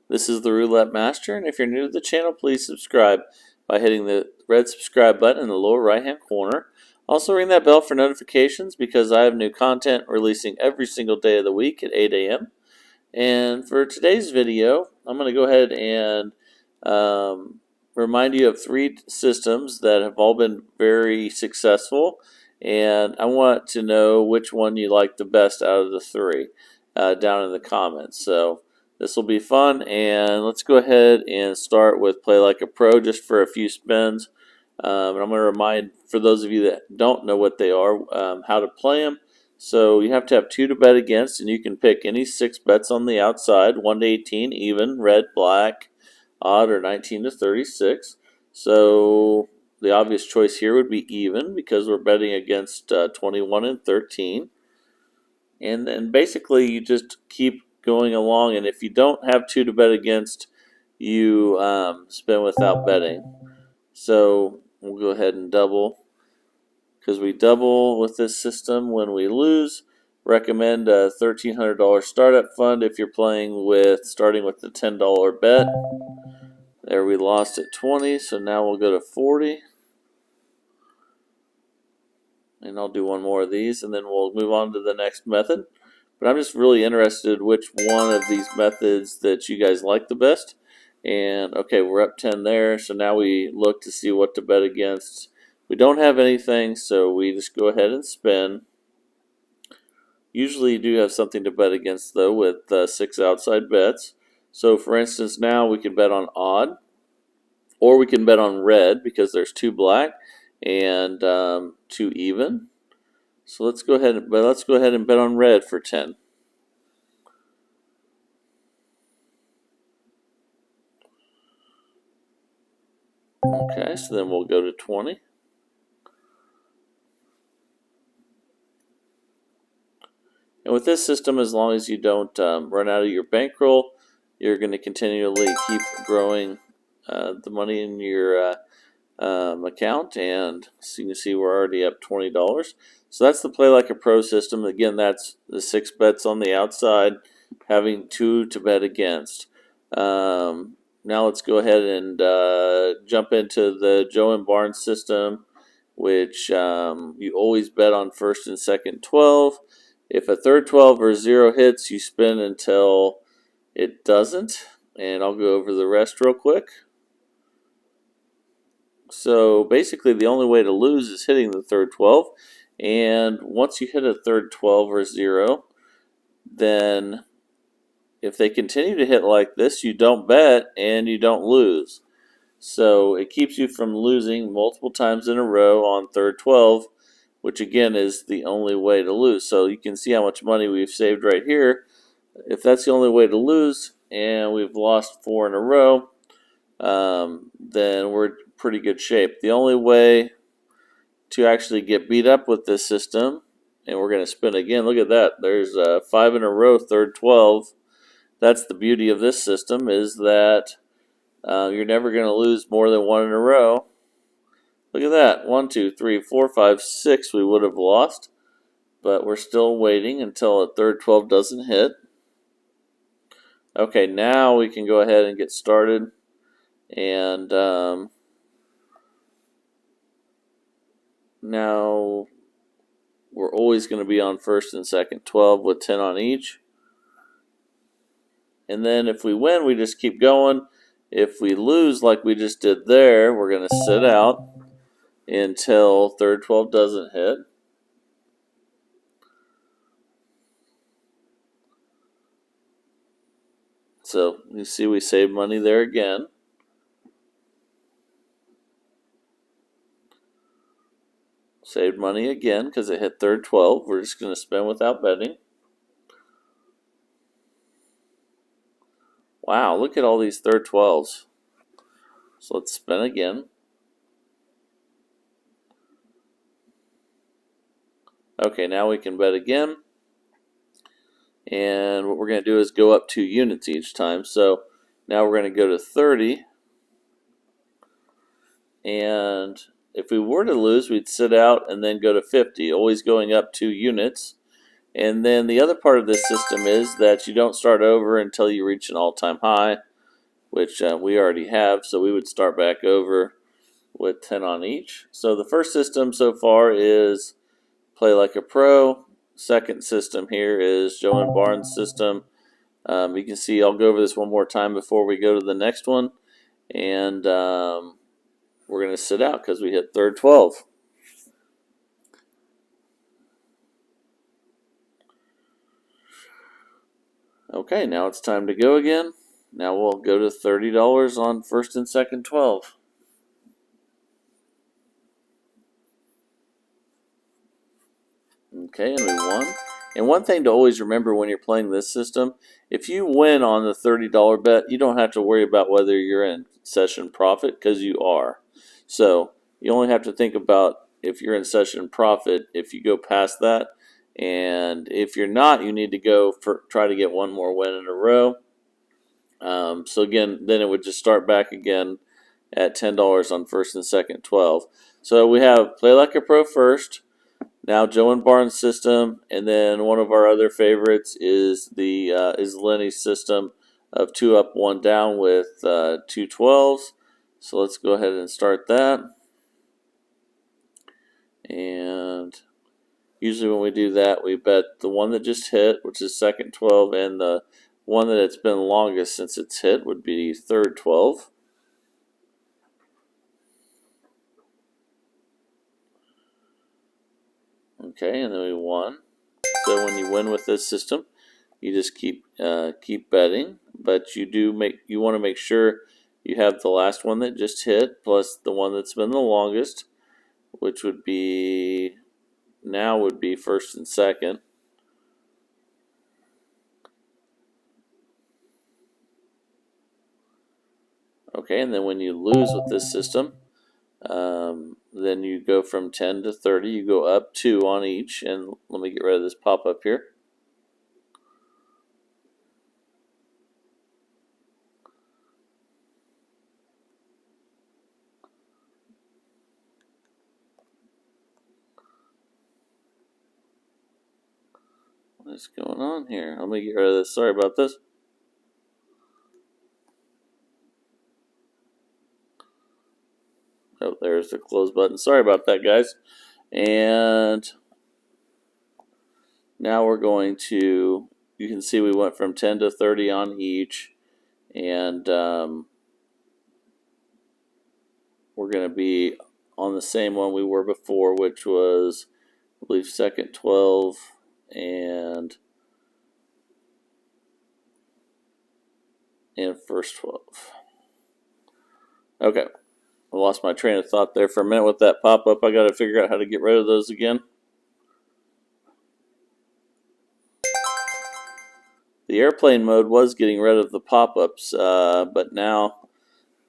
This is the Roulette Master, and if you're new to the channel, please subscribe by hitting the red subscribe button in the lower right hand corner. Also ring that bell for notifications because I have new content releasing every single day of the week at 8 a.m. And for today's video, I'm going to go ahead and remind you of 3 systems that have all been very successful, and I want to know which one you like the best out of the 3 down in the comments. So this will be fun, and let's go ahead and start with Play Like a Pro just for a few spins. And I'm going to remind, for those of you that don't know what they are, how to play them. So you have to have 2 to bet against, and you can pick any 6 bets on the outside, 1 to 18, even, red, black, odd, or 19 to 36. So the obvious choice here would be even because we're betting against 21 and 13. And then basically you just keep going along, and if you don't have 2 to bet against, you spin without betting. So we'll go ahead and double, because we double with this system when we lose. Recommend a $1,300 startup fund if you're playing with, starting with the $10 bet. There, we lost at 20, so now we'll go to 40. And I'll do one more of these, and then we'll move on to the next method. But I'm just really interested which one of these methods that you guys like the best. And okay, we're up 10 there, so now we look to see what to bet against. We don't have anything, so we just go ahead and spin. Usually you do have something to bet against, though, with 6 outside bets. So for instance, now we can bet on odd, or we can bet on red because there's 2 black and 2 even. So let's go ahead and bet on red for 10. Okay, so then we'll go to 20. And with this system, as long as you don't run out of your bankroll, you're going to continually keep growing the money in your account. And so you can see we're already up $20. So that's the Play Like a Pro system. Again, that's the 6 bets on the outside, having 2 to bet against. Now let's go ahead and jump into the Joe and Barnes system, which you always bet on first and second 12. If a third 12 or 0 hits, you spin until it doesn't. And I'll go over the rest real quick. So basically the only way to lose is hitting the third 12. And once you hit a third 12 or 0, then if they continue to hit like this, you don't bet and you don't lose. So it keeps you from losing multiple times in a row on third 12, which again is the only way to lose. So you can see how much money we've saved right here. If that's the only way to lose and we've lost 4 in a row, then we're in pretty good shape. The only way to actually get beat up with this system, and we're going to spin again, look at that, there's 5 in a row, third 12. That's the beauty of this system, is that you're never going to lose more than 1 in a row. Look at that, 1, 2, 3, 4, 5, 6 we would have lost, but we're still waiting until a third 12 doesn't hit. Okay, now we can go ahead and get started, and now we're always going to be on first and second 12 with 10 on each. And then if we win, we just keep going. If we lose like we just did there, we're going to sit out until third 12 doesn't hit. So you see we save money there again. Saved money again because it hit third 12. We're just going to spin without betting. Wow, look at all these third 12s. So let's spin again. Okay, now we can bet again. And what we're going to do is go up 2 units each time. So now we're going to go to 30. And if we were to lose, we'd sit out and then go to 50, always going up 2 units. And then the other part of this system is that you don't start over until you reach an all-time high. which we already have, so we would start back over with 10 on each. So the first system so far is Play Like a Pro. Second system here is Joe and Barnes' system. You can see I'll go over this one more time before we go to the next one. And we're going to sit out because we hit third 12. Okay, now it's time to go again. Now we'll go to $30 on first and second 12. Okay, and we won. And one thing to always remember when you're playing this system, if you win on the $30 bet, you don't have to worry about whether you're in session profit because you are. So you only have to think about if you're in session profit if you go past that. And if you're not, you need to go try to get one more win in a row. So again, then it would just start back again at $10 on first and second 12. So we have Play Like a Pro first. Now Joe and Barnes' system, and then one of our other favorites is the Lenny's system of 2 up, 1 down with 2 12s. So let's go ahead and start that. And usually when we do that, we bet the one that just hit, which is second 12, and the one that it's been longest since it's hit would be third 12. Okay, and then we won. So when you win with this system, you just keep betting, but you want to make sure you have the last one that just hit plus the one that's been the longest, which would be first and second. Okay, and then when you lose with this system, then you go from 10 to 30. You go up 2 on each, and let me get rid of this pop-up here. What is going on here? Let me get rid of this. Sorry about this. Oh, there's the close button. Sorry about that, guys. And now we're going to, you can see we went from 10 to 30 on each. And we're going to be on the same one we were before, which was, I believe, second 12 and first 12. Okay. I lost my train of thought there for a minute with that pop-up. I got to figure out how to get rid of those again. The airplane mode was getting rid of the pop-ups, but now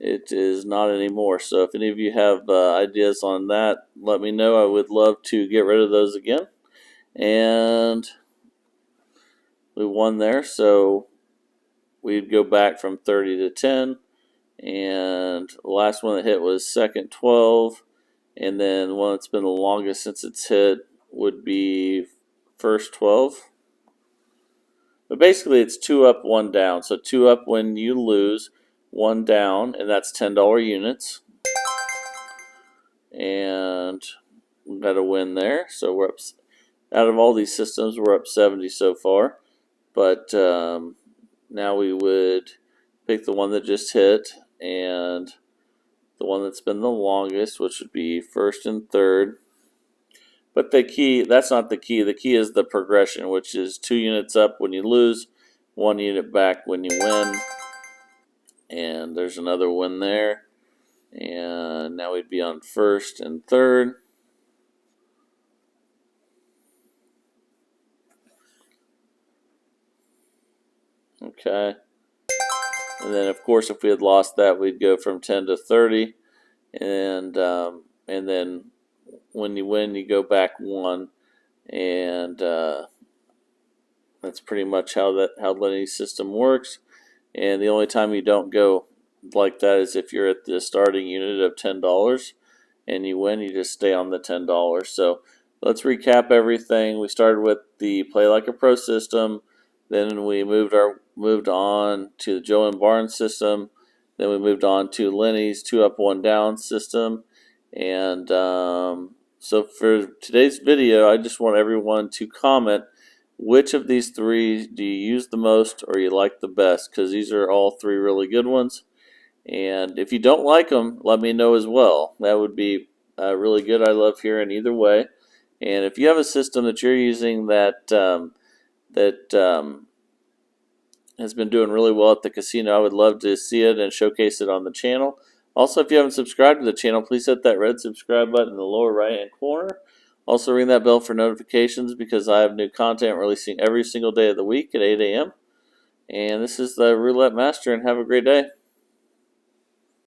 it is not anymore. So if any of you have ideas on that, let me know. I would love to get rid of those again. And we won there, so we'd go back from 30 to 10. And the last one that hit was second 12. And then one that's been the longest since it's hit would be first 12. But basically it's 2 up, 1 down. So 2 up when you lose, 1 down, and that's $10 units. And we got a win there. So we're up, out of all these systems, we're up 70 so far. But now we would pick the one that just hit and the one that's been the longest, which would be first and third. But the key, that's not the key. The key is the progression, which is 2 units up when you lose, 1 unit back when you win. And there's another win there. And now we'd be on first and third. Okay. And then, of course, if we had lost that, we'd go from 10 to 30. And then when you win, you go back 1. And that's pretty much how Lenny's system works. And the only time you don't go like that is if you're at the starting unit of $10 and you win, you just stay on the $10. So let's recap everything. We started with the Play Like a Pro system. Then we moved on to the Joe and Barnes system. Then we moved on to Lenny's 2 up, 1 down system. And so for today's video, I just want everyone to comment which of these 3 do you use the most or you like the best, because these are all 3 really good ones. And if you don't like them, let me know as well. That would be really good. I love hearing either way. And if you have a system that you're using that has been doing really well at the casino, I would love to see it and showcase it on the channel. Also, if you haven't subscribed to the channel, please hit that red subscribe button in the lower right hand corner. Also, ring that bell for notifications, because I have new content releasing every single day of the week at 8 a.m. And this is the Roulette Master, and have a great day.